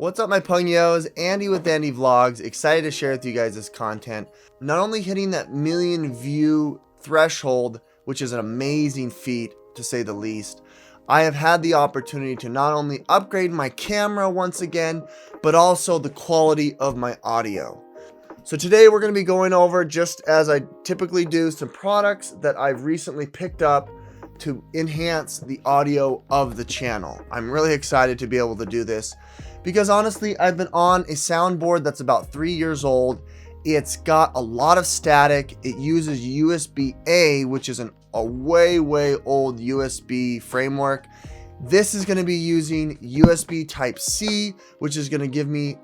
What's up, my pugnios? Andy with Andy Vlogs, excited to share with you guys this content. Not only hitting that million view threshold, which is an amazing feat to say the least, I have had the opportunity to not only upgrade my camera once again, but also the quality of my audio. So today we're going to be going over, just as I typically do, some products that I've recently picked up to enhance the audio of the channel. I'm really excited to be able to do this because honestly, I've been on a soundboard that's about 3 years old. It's got a lot of static. It uses USB-A, which is a way old USB framework. This is going to be using USB Type-C, which is going to give me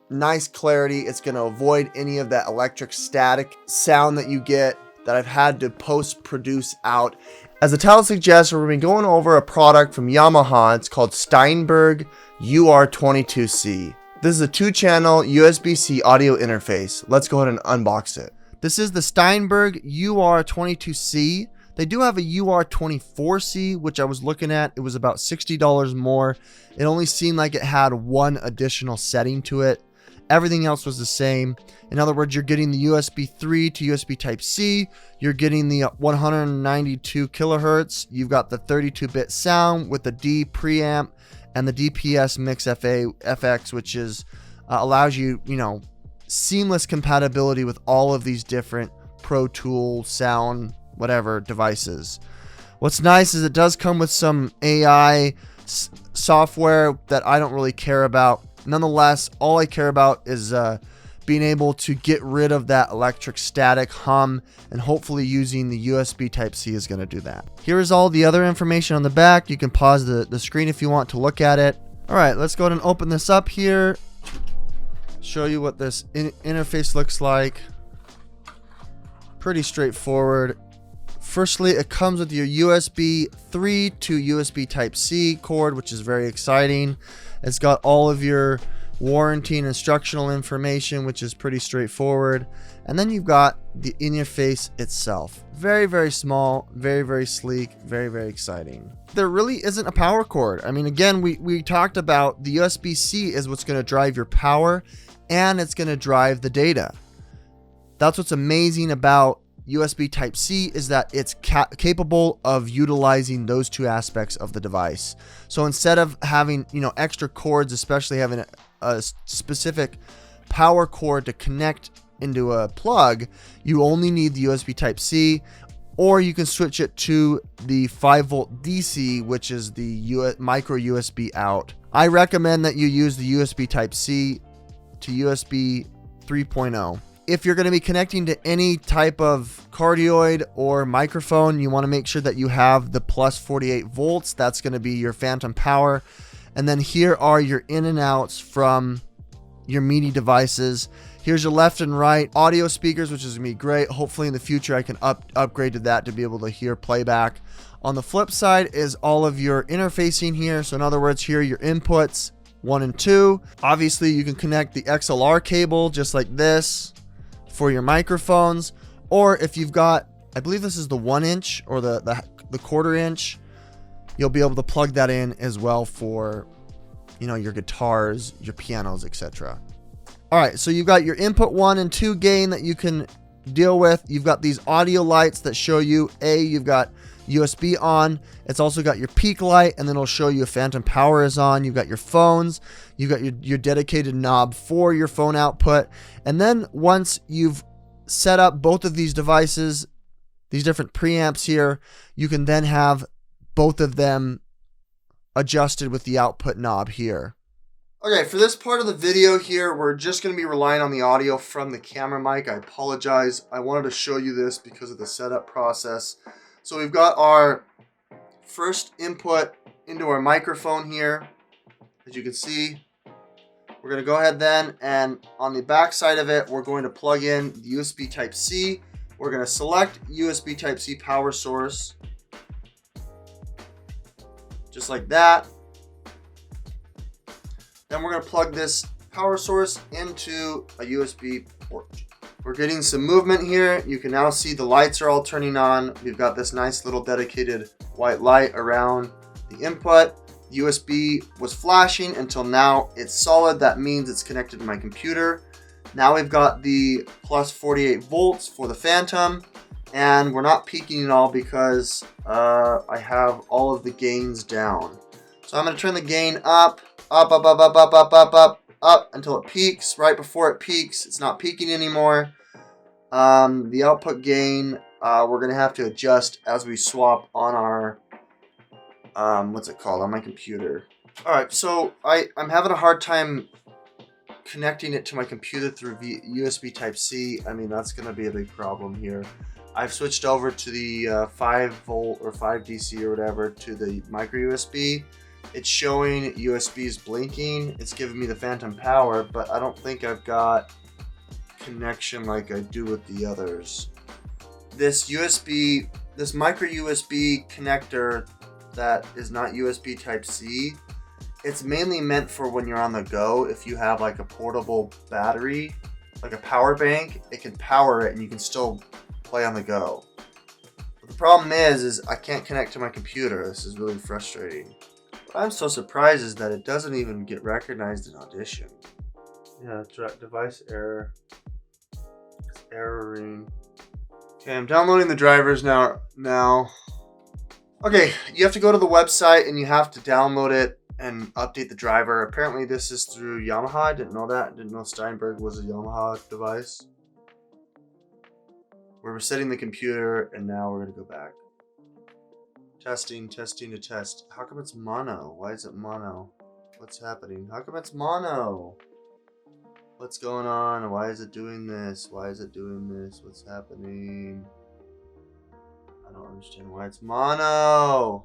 nice clarity. It's going to avoid any of that electric static sound that you get that I've had to post-produce out. As the title suggests, we're going to be going over a product from Yamaha. It's called Steinburg UR22C. This is a 2-channel USB-C audio interface. Let's go ahead and unbox it. This is the Steinburg UR22C. They do have a UR24C, which I was looking at. It was about $60 more. It only seemed like it had one additional setting to it. Everything else was the same. In other words, you're getting the USB 3 to USB Type-C. You're getting the 192 kilohertz. You've got the 32-bit sound with the D preamp and the DPS Mix FX, which is allows you, seamless compatibility with all of these different Pro Tool, sound, whatever devices. What's nice is it does come with some AI software that I don't really care about. Nonetheless, all I care about is being able to get rid of that electric static hum, and hopefully using the USB Type-C is going to do that. Here is all the other information on the back. You can pause the screen if you want to look at it. All right, let's go ahead and open this up here. Show you what this interface looks like. Pretty straightforward. Firstly, it comes with your USB 3 to USB Type-C cord, which is very exciting. It's got all of your warranty and instructional information, which is pretty straightforward. And then you've got the interface itself. Very small, very sleek, very exciting. There really isn't a power cord. I mean, again, we talked about the USB-C is what's going to drive your power, and it's going to drive the data. That's what's amazing about USB Type-C, is that it's capable of utilizing those two aspects of the device. So instead of having, extra cords, especially having a specific power cord to connect into a plug, you only need the USB Type-C, or you can switch it to the 5-volt DC, which is the micro USB out. I recommend that you use the USB Type-C to USB 3.0. If you're going to be connecting to any type of cardioid or microphone, you want to make sure that you have the plus 48 volts. That's going to be your phantom power. And then here are your in and outs from your MIDI devices. Here's your left and right audio speakers, which is going to be great. Hopefully in the future I can upgrade to that to be able to hear playback. On the flip side is all of your interfacing here. So in other words, here are your inputs 1 and 2. Obviously you can connect the XLR cable just like this for your microphones, or if you've got, I believe this is the 1-inch or the 1/4 inch, you'll be able to plug that in as well for, your guitars, your pianos, etc. All right, so you've got your input 1 and 2 gain that you can deal with. You've got these audio lights that show you, you've got USB on. It's also got your peak light, and then it'll show you if phantom power is on. You've got your phones. You've got your dedicated knob for your phone output. And then once you've set up both of these devices, these different preamps here, you can then have both of them adjusted with the output knob here. Okay, for this part of the video here, we're just going to be relying on the audio from the camera mic. I apologize. I wanted to show you this because of the setup process. So we've got our first input into our microphone here. As you can see, we're going to go ahead then, and on the back side of it, we're going to plug in the USB Type-C. We're going to select USB Type-C power source, just like that. Then we're going to plug this power source into a USB port. We're getting some movement here. You can now see the lights are all turning on. We've got this nice little dedicated white light around the input. USB was flashing until now it's solid. That means it's connected to my computer. Now we've got the plus 48 volts for the Phantom, and we're not peaking at all because I have all of the gains down. So I'm going to turn the gain up until it peaks. Right before it peaks, it's not peaking anymore. The output gain, we're going to have to adjust as we swap on our, what's it called, on my computer. Alright, so I'm having a hard time connecting it to my computer through USB Type-C. I mean, that's going to be a big problem here. I've switched over to the 5 volt or 5 DC or whatever to the micro USB. It's showing USBs blinking. It's giving me the phantom power, but I don't think I've got connection like I do with the others. This micro USB connector that is not USB Type-C, it's mainly meant for when you're on the go. If you have like a portable battery, like a power bank, it can power it and you can still play on the go. But the problem is I can't connect to my computer. This is really frustrating. What I'm so surprised is that it doesn't even get recognized in Audition. Yeah, device error. It's erroring. Okay, I'm downloading the drivers now. Okay, you have to go to the website and you have to download it and update the driver. Apparently this is through Yamaha. I didn't know that. I didn't know Steinburg was a Yamaha device. We're resetting the computer and now we're going to go back. Testing to test. How come it's mono? Why is it mono? What's happening? How come it's mono? What's going on? Why is it doing this? Why is it doing this? What's happening? I don't understand why it's mono.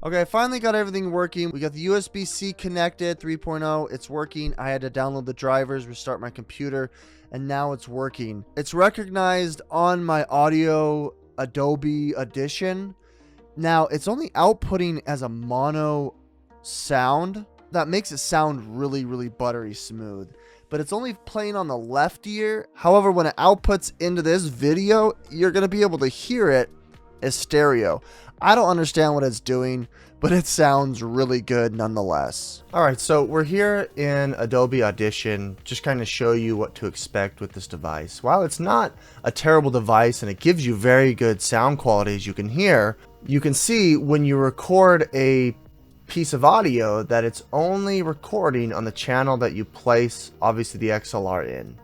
Okay, I finally got everything working. We got the USB-C connected, 3.0. It's working. I had to download the drivers, restart my computer, and now it's working. It's recognized on my audio Adobe Audition. Now, it's only outputting as a mono sound. That makes it sound really, really buttery smooth. But it's only playing on the left ear. However, when it outputs into this video, you're going to be able to hear it as stereo. I don't understand what it's doing, but it sounds really good nonetheless. All right, so we're here in Adobe Audition, just kind of show you what to expect with this device. While it's not a terrible device and it gives you very good sound quality, as you can hear, you can see when you record a piece of audio that it's only recording on the channel that you place, obviously, the XLR in.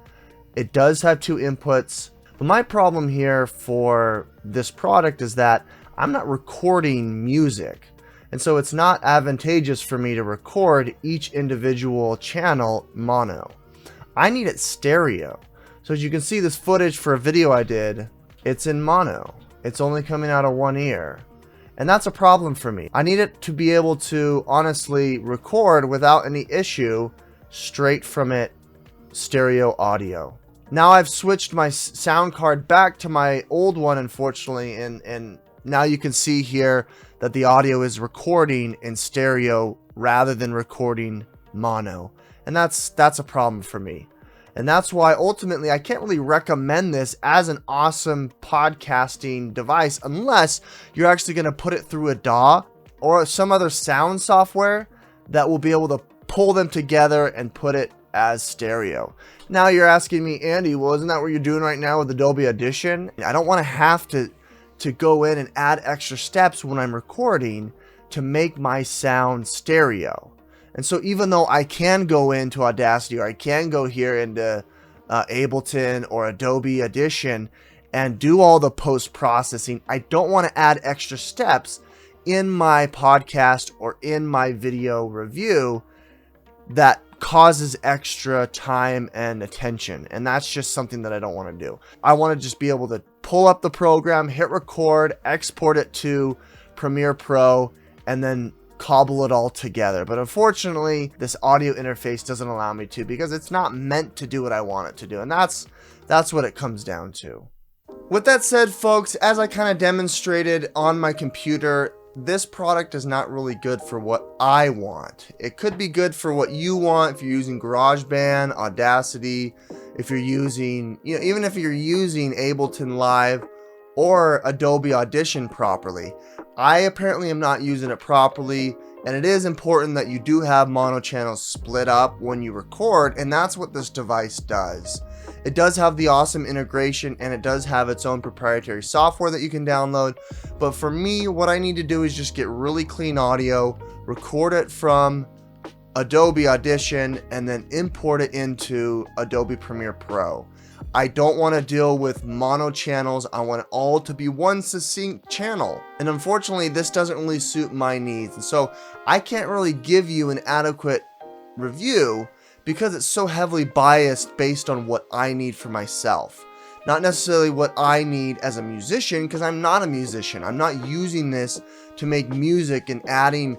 It does have 2 inputs, but my problem here for this product is that I'm not recording music, and so it's not advantageous for me to record each individual channel mono. I need it stereo. So as you can see, this footage for a video I did, it's in mono. It's only coming out of one ear. And that's a problem for me. I need it to be able to honestly record without any issue straight from it stereo audio. Now I've switched my sound card back to my old one, unfortunately, and now you can see here that the audio is recording in stereo rather than recording mono. And that's a problem for me. And that's why ultimately I can't really recommend this as an awesome podcasting device unless you're actually going to put it through a DAW or some other sound software that will be able to pull them together and put it as stereo. Now you're asking me, Andy, well, isn't that what you're doing right now with Adobe Audition? I don't want to have to go in and add extra steps when I'm recording to make my sound stereo. And so even though I can go into Audacity or I can go here into Ableton or Adobe Audition and do all the post-processing, I don't want to add extra steps in my podcast or in my video review that causes extra time and attention. And that's just something that I don't want to do. I want to just be able to pull up the program, hit record, export it to Premiere Pro, and then cobble it all together. But unfortunately, this audio interface doesn't allow me to because it's not meant to do what I want it to do. And that's what it comes down to. With that said, folks, as I kind of demonstrated on my computer, this product is not really good for what I want. It could be good for what you want if you're using GarageBand, Audacity, if you're using, even if you're using Ableton Live or Adobe Audition properly. I apparently am not using it properly. And it is important that you do have mono channels split up when you record, and that's what this device does. It does have the awesome integration, and it does have its own proprietary software that you can download. But for me, what I need to do is just get really clean audio, record it from Adobe Audition, and then import it into Adobe Premiere Pro. I don't want to deal with mono channels. I want it all to be one succinct channel. And unfortunately, this doesn't really suit my needs. And so I can't really give you an adequate review because it's so heavily biased based on what I need for myself. Not necessarily what I need as a musician, because I'm not a musician. I'm not using this to make music and adding,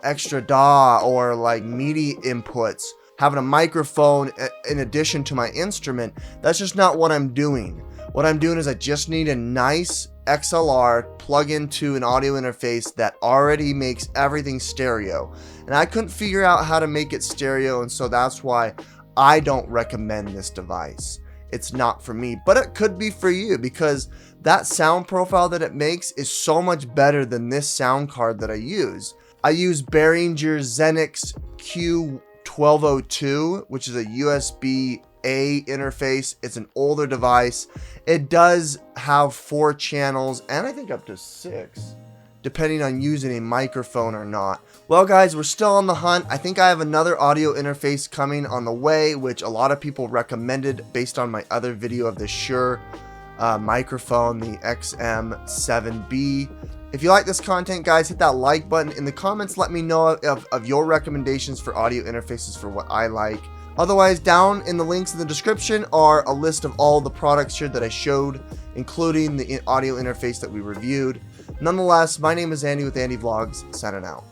extra DAW or like MIDI inputs, having a microphone in addition to my instrument. That's just not what I'm doing. What I'm doing is I just need a nice XLR plug into an audio interface that already makes everything stereo. And I couldn't figure out how to make it stereo, and so that's why I don't recommend this device. It's not for me, but it could be for you, because that sound profile that it makes is so much better than this sound card that I use. I use Behringer Xenix Q1202, which is a USB-A interface. It's an older device. It does have 4 channels, and I think up to 6, depending on using a microphone or not. Well guys, we're still on the hunt. I think I have another audio interface coming on the way, which a lot of people recommended based on my other video of the Shure microphone, the SM7B. If you like this content, guys, hit that like button. In the comments, let me know of your recommendations for audio interfaces for what I like. Otherwise, down in the links in the description are a list of all the products here that I showed, including the audio interface that we reviewed. Nonetheless, my name is Andy with Andy Vlogs, signing out.